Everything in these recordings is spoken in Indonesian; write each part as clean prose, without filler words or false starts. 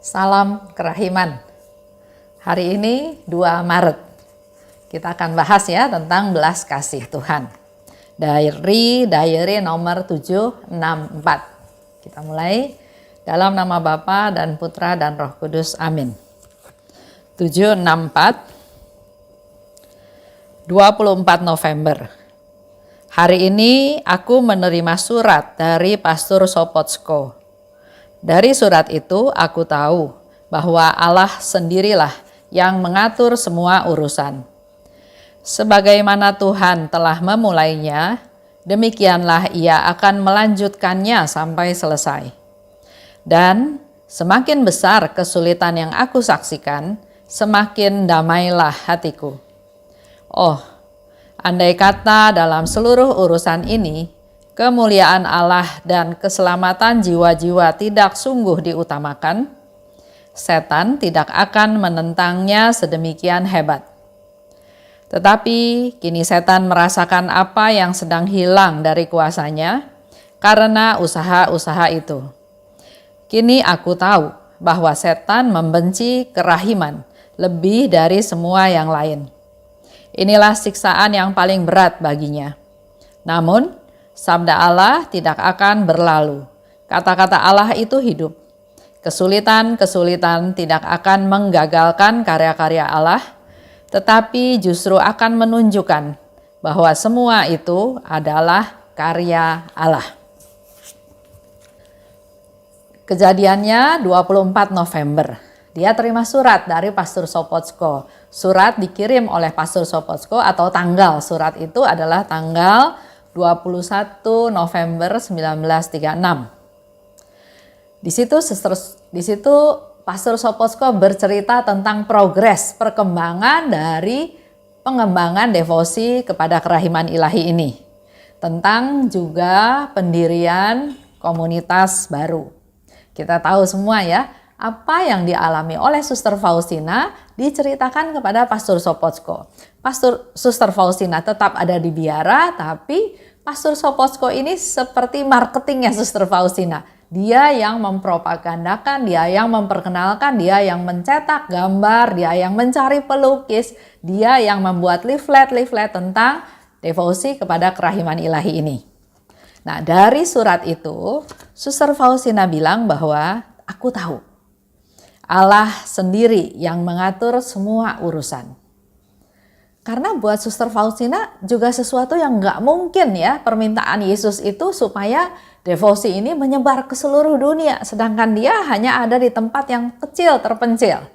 Salam kerahiman. Hari ini 2 Maret. Kita akan bahas ya tentang belas kasih Tuhan. Diary nomor 764. Kita mulai dalam nama Bapa dan Putra dan Roh Kudus. Amin. 764 24 November. Hari ini aku menerima surat dari Pastor Sopocko. Dari surat itu aku tahu bahwa Allah sendirilah yang mengatur semua urusan. Sebagaimana Tuhan telah memulainya, demikianlah Ia akan melanjutkannya sampai selesai. Dan semakin besar kesulitan yang aku saksikan, semakin damailah hatiku. Oh, andai kata dalam seluruh urusan ini, kemuliaan Allah dan keselamatan jiwa-jiwa tidak sungguh diutamakan, setan tidak akan menentangnya sedemikian hebat. Tetapi kini setan merasakan apa yang sedang hilang dari kuasanya karena usaha-usaha itu. Kini aku tahu bahwa setan membenci kerahiman lebih dari semua yang lain. Inilah siksaan yang paling berat baginya. Namun, sabda Allah tidak akan berlalu. Kata-kata Allah itu hidup. Kesulitan-kesulitan tidak akan menggagalkan karya-karya Allah, tetapi justru akan menunjukkan bahwa semua itu adalah karya Allah. Kejadiannya 24 November. Dia terima surat dari Pastor Sopocko. Surat dikirim oleh Pastor Sopocko atau tanggal surat itu adalah tanggal 21 November 1936. Di situ Pastor Sopocko bercerita tentang progres perkembangan dari pengembangan devosi kepada kerahiman ilahi ini. Tentang juga pendirian komunitas baru. Kita tahu semua ya, apa yang dialami oleh Suster Faustina diceritakan kepada Pastor Sopocko. Suster Faustina tetap ada di biara, tapi Pastor Sopocko ini seperti marketingnya Suster Faustina. Dia yang mempropagandakan, dia yang memperkenalkan, dia yang mencetak gambar, dia yang mencari pelukis, dia yang membuat leaflet-leaflet tentang devosi kepada kerahiman ilahi ini. Nah, dari surat itu, Suster Faustina bilang bahwa aku tahu Allah sendiri yang mengatur semua urusan. Karena buat Suster Faustina juga sesuatu yang nggak mungkin ya, permintaan Yesus itu supaya devosi ini menyebar ke seluruh dunia. Sedangkan dia hanya ada di tempat yang kecil, terpencil.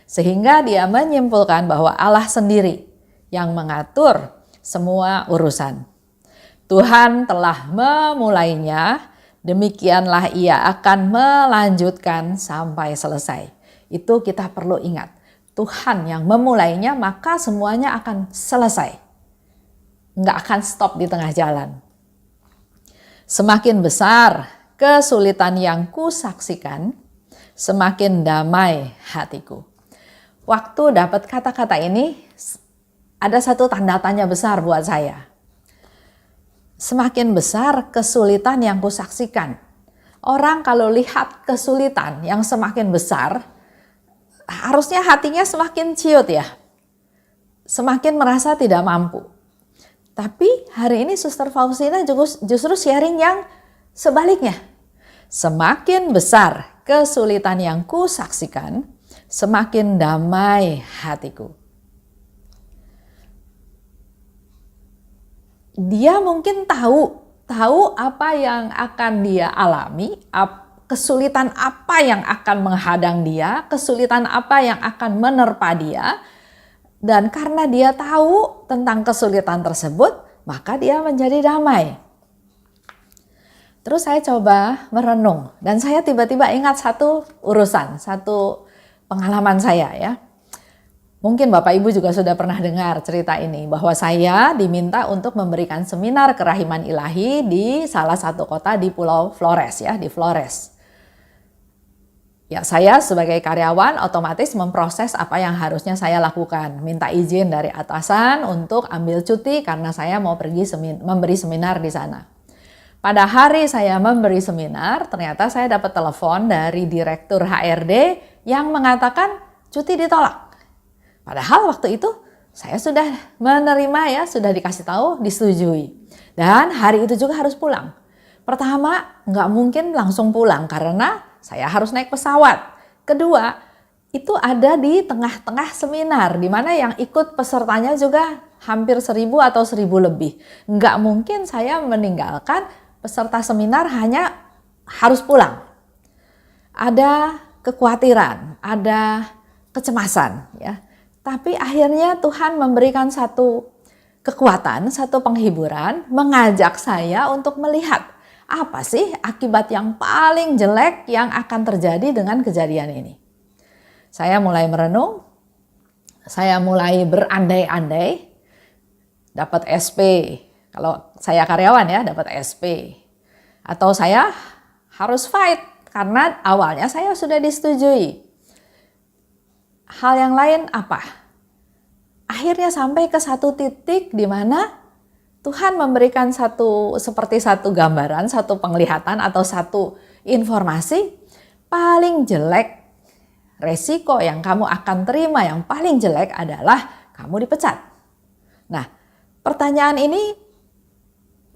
Sehingga dia menyimpulkan bahwa Allah sendiri yang mengatur semua urusan. Tuhan telah memulainya, demikianlah Ia akan melanjutkan sampai selesai. Itu kita perlu ingat. Tuhan yang memulainya, maka semuanya akan selesai. Nggak akan stop di tengah jalan. Semakin besar kesulitan yang kusaksikan, semakin damai hatiku. Waktu dapat kata-kata ini, ada satu tanda tanya besar buat saya. Semakin besar kesulitan yang kusaksikan. Orang kalau lihat kesulitan yang semakin besar, harusnya hatinya semakin ciut ya. Semakin merasa tidak mampu. Tapi hari ini Suster Faustina justru sharing yang sebaliknya. Semakin besar kesulitan yang kusaksikan, semakin damai hatiku. Dia mungkin tahu apa yang akan dia alami, kesulitan apa yang akan menghadang dia, kesulitan apa yang akan menerpa dia. Dan karena dia tahu tentang kesulitan tersebut, maka dia menjadi damai. Terus saya coba merenung dan saya tiba-tiba ingat satu urusan, satu pengalaman saya ya. Mungkin Bapak Ibu juga sudah pernah dengar cerita ini, bahwa saya diminta untuk memberikan seminar kerahiman ilahi di salah satu kota di Pulau Flores ya, di Flores. Ya, saya sebagai karyawan otomatis memproses apa yang harusnya saya lakukan. Minta izin dari atasan untuk ambil cuti karena saya mau pergi memberi seminar di sana. Pada hari saya memberi seminar, ternyata saya dapat telepon dari Direktur HRD yang mengatakan cuti ditolak. Padahal waktu itu saya sudah menerima ya, sudah dikasih tahu, disetujui. Dan hari itu juga harus pulang. Pertama, nggak mungkin langsung pulang karena saya harus naik pesawat. Kedua, itu ada di tengah-tengah seminar, di mana yang ikut pesertanya juga hampir 1.000 atau 1.000 lebih. Nggak mungkin saya meninggalkan peserta seminar hanya harus pulang. Ada kekhawatiran, ada kecemasan ya. Tapi akhirnya Tuhan memberikan satu kekuatan, satu penghiburan, mengajak saya untuk melihat apa sih akibat yang paling jelek yang akan terjadi dengan kejadian ini. Saya mulai merenung, saya mulai berandai-andai, dapat SP, kalau saya karyawan ya dapat SP. Atau saya harus fight karena awalnya saya sudah disetujui. Hal yang lain apa? Akhirnya sampai ke satu titik di mana Tuhan memberikan seperti satu gambaran, satu penglihatan atau satu informasi paling jelek, resiko yang kamu akan terima yang paling jelek adalah kamu dipecat. Nah, pertanyaan ini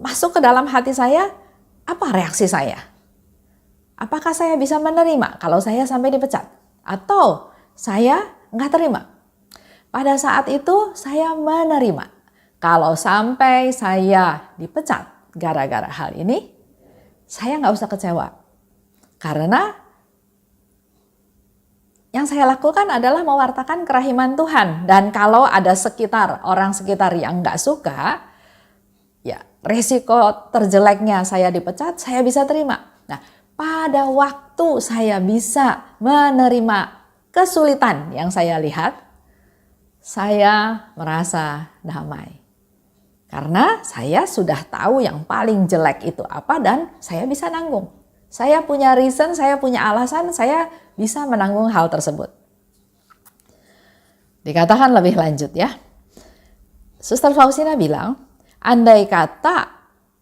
masuk ke dalam hati saya, apa reaksi saya? Apakah saya bisa menerima kalau saya sampai dipecat? Atau saya nggak terima? Pada saat itu saya menerima. Kalau sampai saya dipecat gara-gara hal ini, saya nggak usah kecewa. Karena yang saya lakukan adalah mewartakan kerahiman Tuhan. Dan kalau ada orang sekitar yang nggak suka, ya resiko terjeleknya saya dipecat, saya bisa terima. Nah, pada waktu saya bisa menerima kesulitan yang saya lihat, saya merasa damai. Karena saya sudah tahu yang paling jelek itu apa dan saya bisa nanggung. Saya punya reason, saya punya alasan, saya bisa menanggung hal tersebut. Dikatakan lebih lanjut ya. Suster Faustina bilang, andai kata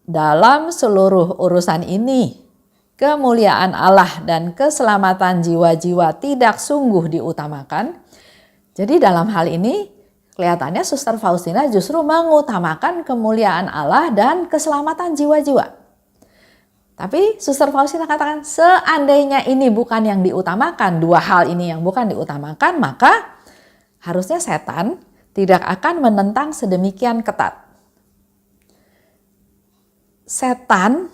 dalam seluruh urusan ini, kemuliaan Allah dan keselamatan jiwa-jiwa tidak sungguh diutamakan. Jadi dalam hal ini kelihatannya Suster Faustina justru mengutamakan kemuliaan Allah dan keselamatan jiwa-jiwa. Tapi Suster Faustina katakan seandainya ini bukan yang diutamakan, dua hal ini yang bukan diutamakan, maka harusnya setan tidak akan menentang sedemikian ketat. Setan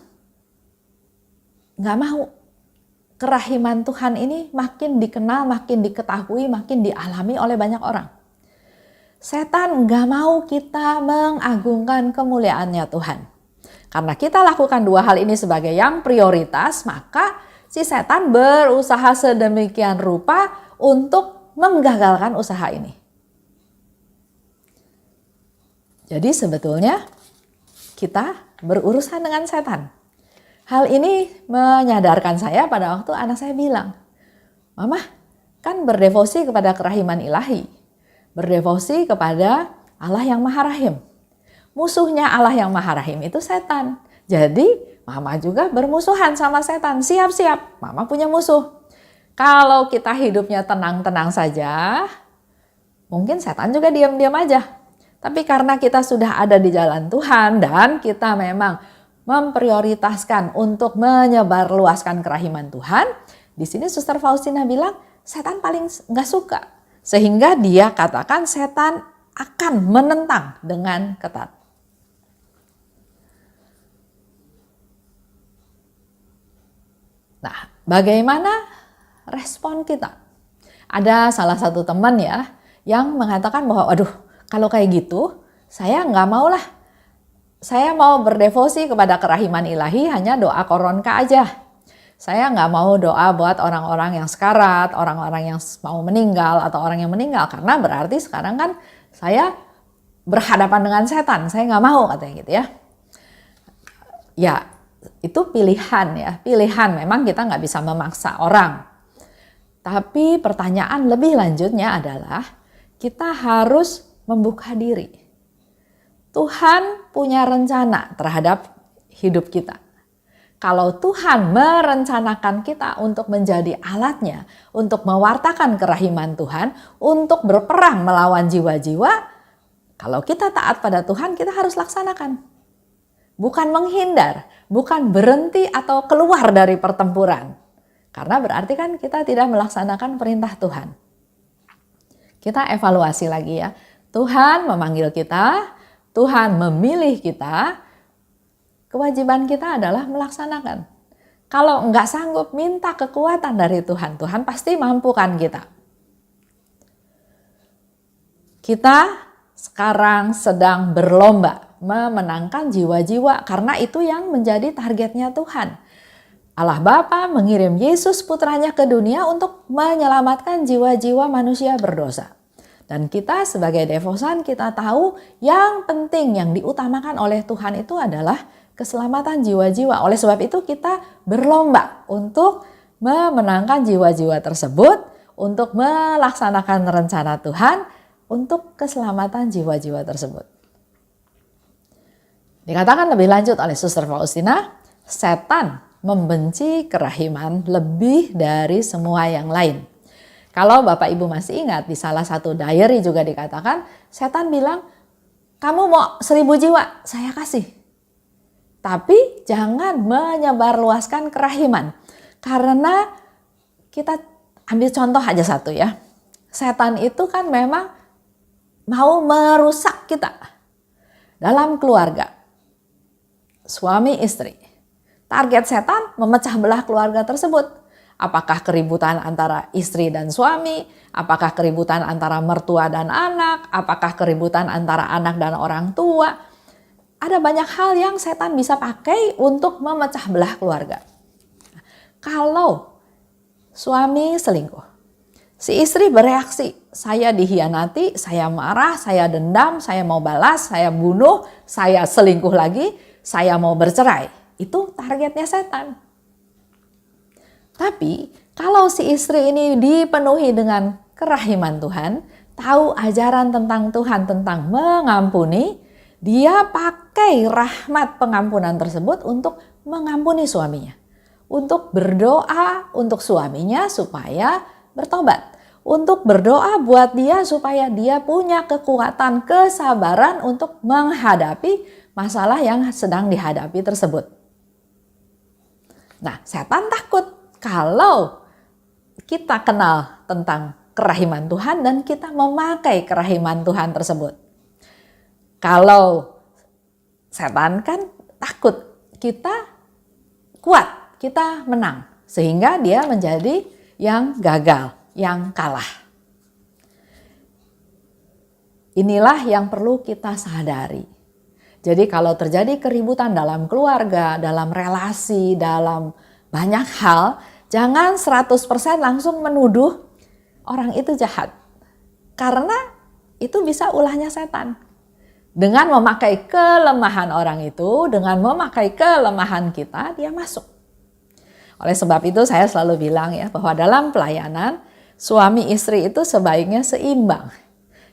nggak mau kerahiman Tuhan ini makin dikenal, makin diketahui, makin dialami oleh banyak orang. Setan nggak mau kita mengagungkan kemuliaannya Tuhan. Karena kita lakukan dua hal ini sebagai yang prioritas, maka si setan berusaha sedemikian rupa untuk menggagalkan usaha ini. Jadi sebetulnya kita berurusan dengan setan. Hal ini menyadarkan saya pada waktu anak saya bilang, Mama kan berdevosi kepada kerahiman ilahi, berdevosi kepada Allah yang Maha Rahim. Musuhnya Allah yang Maha Rahim itu setan. Jadi Mama juga bermusuhan sama setan. Siap-siap, Mama punya musuh. Kalau kita hidupnya tenang-tenang saja, mungkin setan juga diam-diam aja. Tapi karena kita sudah ada di jalan Tuhan dan kita memang memprioritaskan untuk menyebarluaskan kerahiman Tuhan, di sini Suster Faustina bilang setan paling nggak suka. Sehingga dia katakan setan akan menentang dengan ketat. Nah, bagaimana respon kita? Ada salah satu teman ya yang mengatakan bahwa, aduh, kalau kayak gitu, saya nggak mau lah. Saya mau berdevosi kepada kerahiman ilahi hanya doa koronka aja. Saya nggak mau doa buat orang-orang yang sekarat, orang-orang yang mau meninggal atau orang yang meninggal. Karena berarti sekarang kan saya berhadapan dengan setan. Saya nggak mau katanya gitu ya. Ya, itu pilihan ya. Pilihan memang kita nggak bisa memaksa orang. Tapi pertanyaan lebih lanjutnya adalah kita harus membuka diri. Tuhan punya rencana terhadap hidup kita. Kalau Tuhan merencanakan kita untuk menjadi alatnya, untuk mewartakan kerahiman Tuhan, untuk berperang melawan jiwa-jiwa, kalau kita taat pada Tuhan, kita harus laksanakan. Bukan menghindar, bukan berhenti atau keluar dari pertempuran. Karena berarti kan kita tidak melaksanakan perintah Tuhan. Kita evaluasi lagi ya. Tuhan memanggil kita, Tuhan memilih kita, kewajiban kita adalah melaksanakan. Kalau enggak sanggup, minta kekuatan dari Tuhan. Tuhan pasti mampukan kita. Kita sekarang sedang berlomba memenangkan jiwa-jiwa karena itu yang menjadi targetnya Tuhan. Allah Bapa mengirim Yesus putranya ke dunia untuk menyelamatkan jiwa-jiwa manusia berdosa. Dan kita sebagai devosan kita tahu yang penting yang diutamakan oleh Tuhan itu adalah keselamatan jiwa-jiwa. Oleh sebab itu kita berlomba untuk memenangkan jiwa-jiwa tersebut, untuk melaksanakan rencana Tuhan, untuk keselamatan jiwa-jiwa tersebut. Dikatakan lebih lanjut oleh Suster Faustina, setan membenci kerahiman lebih dari semua yang lain. Kalau Bapak Ibu masih ingat, di salah satu diary juga dikatakan, setan bilang, kamu mau 1000 jiwa, saya kasih. Tapi jangan menyebarluaskan kerahiman. Karena kita ambil contoh aja satu ya. Setan itu kan memang mau merusak kita. Dalam keluarga, suami istri. Target setan memecah belah keluarga tersebut. Apakah keributan antara istri dan suami? Apakah keributan antara mertua dan anak? Apakah keributan antara anak dan orang tua? Ada banyak hal yang setan bisa pakai untuk memecah belah keluarga. Kalau suami selingkuh, si istri bereaksi, saya dihianati, saya marah, saya dendam, saya mau balas, saya bunuh, saya selingkuh lagi, saya mau bercerai. Itu targetnya setan. Tapi kalau si istri ini dipenuhi dengan kerahiman Tuhan, tahu ajaran tentang Tuhan, tentang mengampuni, dia pakai rahmat pengampunan tersebut untuk mengampuni suaminya. Untuk berdoa untuk suaminya supaya bertobat. Untuk berdoa buat dia supaya dia punya kekuatan, kesabaran untuk menghadapi masalah yang sedang dihadapi tersebut. Nah, setan takut kalau kita kenal tentang kerahiman Tuhan dan kita memakai kerahiman Tuhan tersebut. Kalau setan kan takut kita kuat, kita menang. Sehingga dia menjadi yang gagal, yang kalah. Inilah yang perlu kita sadari. Jadi kalau terjadi keributan dalam keluarga, dalam relasi, dalam banyak hal, jangan 100% langsung menuduh orang itu jahat. Karena itu bisa ulahnya setan. Dengan memakai kelemahan orang itu, dengan memakai kelemahan kita, dia masuk. Oleh sebab itu saya selalu bilang ya, bahwa dalam pelayanan, suami istri itu sebaiknya seimbang.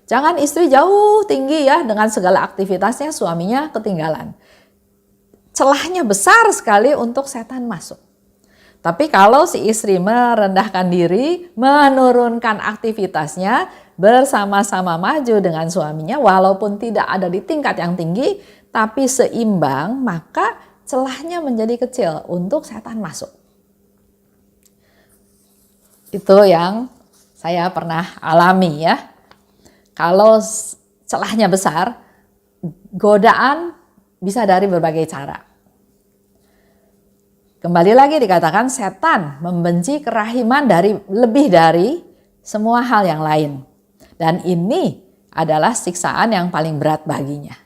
Jangan istri jauh tinggi ya, dengan segala aktivitasnya suaminya ketinggalan. Celahnya besar sekali untuk setan masuk. Tapi kalau si istri merendahkan diri, menurunkan aktivitasnya, bersama-sama maju dengan suaminya, walaupun tidak ada di tingkat yang tinggi, tapi seimbang, maka celahnya menjadi kecil untuk setan masuk. Itu yang saya pernah alami ya. Kalau celahnya besar, godaan bisa dari berbagai cara. Kembali lagi dikatakan setan membenci kerahiman lebih dari semua hal yang lain. Dan ini adalah siksaan yang paling berat baginya.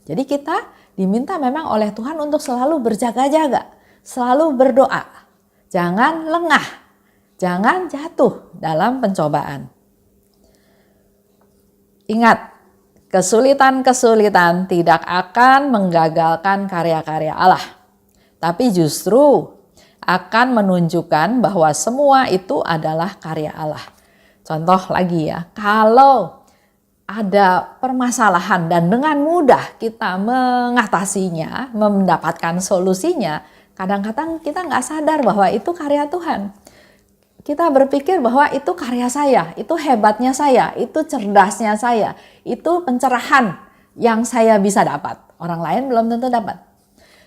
Jadi kita diminta memang oleh Tuhan untuk selalu berjaga-jaga, selalu berdoa. Jangan lengah, jangan jatuh dalam pencobaan. Ingat, kesulitan-kesulitan tidak akan menggagalkan karya-karya Allah. Tapi justru akan menunjukkan bahwa semua itu adalah karya Allah. Contoh lagi ya, kalau ada permasalahan dan dengan mudah kita mengatasinya, mendapatkan solusinya, kadang-kadang kita nggak sadar bahwa itu karya Tuhan. Kita berpikir bahwa itu karya saya, itu hebatnya saya, itu cerdasnya saya, itu pencerahan yang saya bisa dapat. Orang lain belum tentu dapat.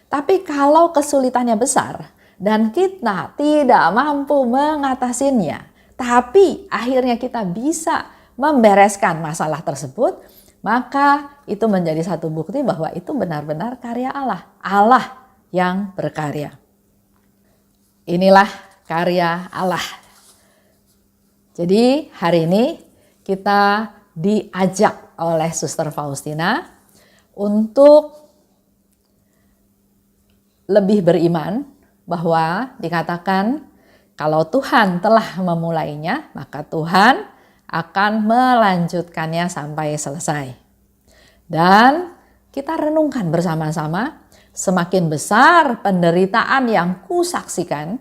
Tapi kalau kesulitannya besar dan kita tidak mampu mengatasinya, tapi akhirnya kita bisa membereskan masalah tersebut, maka itu menjadi satu bukti bahwa itu benar-benar karya Allah. Allah yang berkarya. Inilah karya Allah. Jadi hari ini kita diajak oleh Suster Faustina untuk lebih beriman bahwa dikatakan kalau Tuhan telah memulainya, maka Tuhan akan melanjutkannya sampai selesai. Dan kita renungkan bersama-sama, semakin besar penderitaan yang kusaksikan,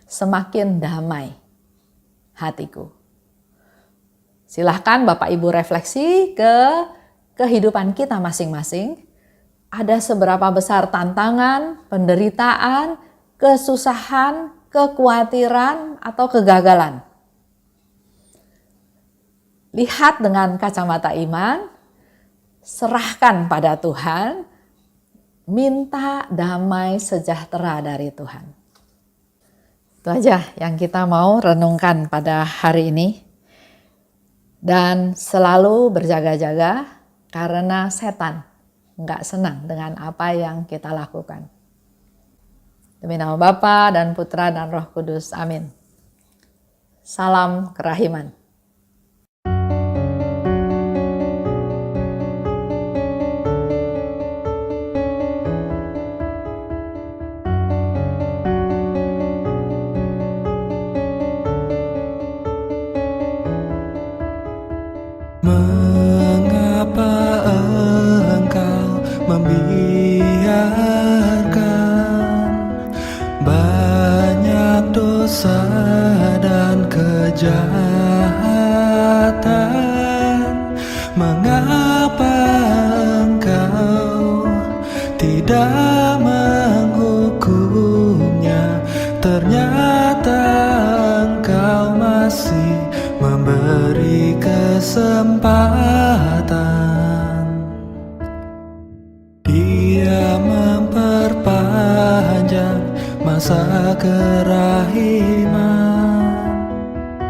semakin damai hatiku. Silahkan Bapak Ibu refleksi ke kehidupan kita masing-masing. Ada seberapa besar tantangan, penderitaan, kesusahan, kekhawatiran, atau kegagalan. Lihat dengan kacamata iman, serahkan pada Tuhan, minta damai sejahtera dari Tuhan. Itu aja yang kita mau renungkan pada hari ini. Dan selalu berjaga-jaga karena setan nggak senang dengan apa yang kita lakukan. Demi nama Bapa dan Putra dan Roh Kudus. Amin. Salam kerahiman. Mengapa engkau membiarkan banyak dosa dan kejahatan? Mengapa engkau tidak menghukumnya? Ternyata engkau masih memberi kesempatan. Dia memperpanjang masa kerahiman.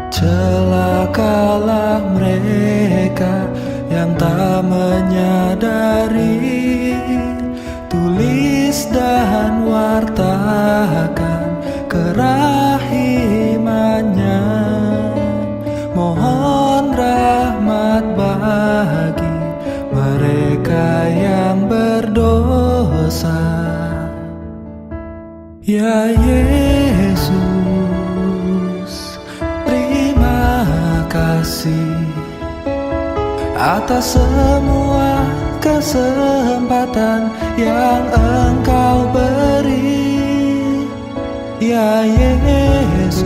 Celakalah mereka yang tak menyadari. Tulis dan wartakan kerahimannya. Mohon rahmat bagi mereka yang berdosa. Ya Yesus, terima kasih atas semua kesempatan yang Engkau beri. Ya Yesus,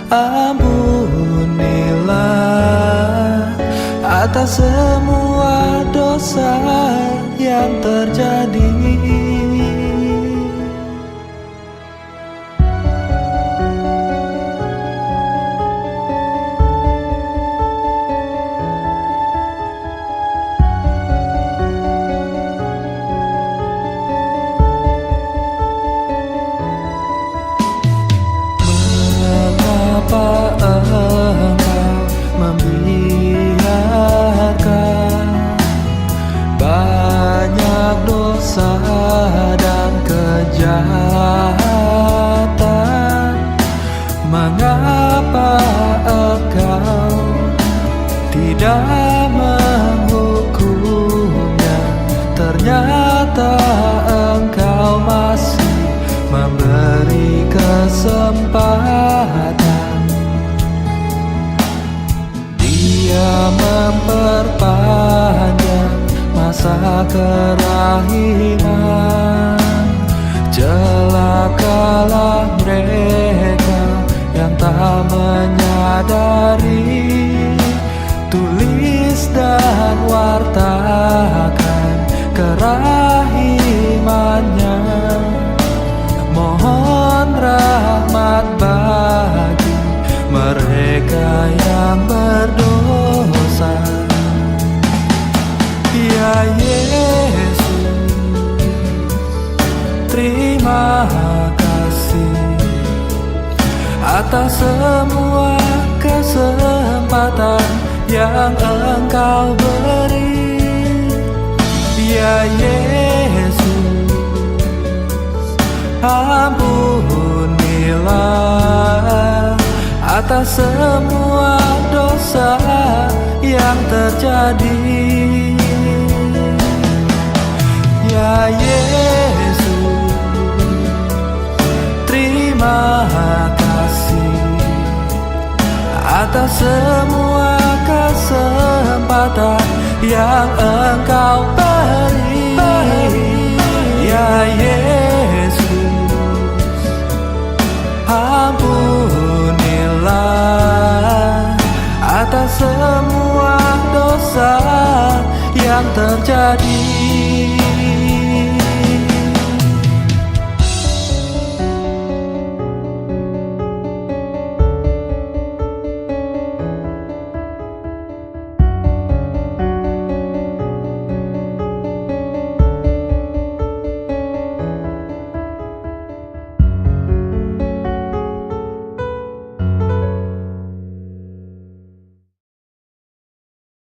ampunilah atas semua dosa yang terjadi. Dan kejahatan, mengapa engkau tidak menghukumnya? Ternyata engkau masih memberi kesempatan. Dia memperpanjang masa kerahiman. Celakalah mereka yang tak menyadari. Tulis dan wartakan kerahimannya. atas semua kesempatan yang Engkau beri. Ya Yesus, ampunilah atas semua dosa yang terjadi. Ya Yesus, terima kasih atas semua kesempatan yang Engkau beri. Ya Yesus, ampunilah atas semua dosa yang terjadi.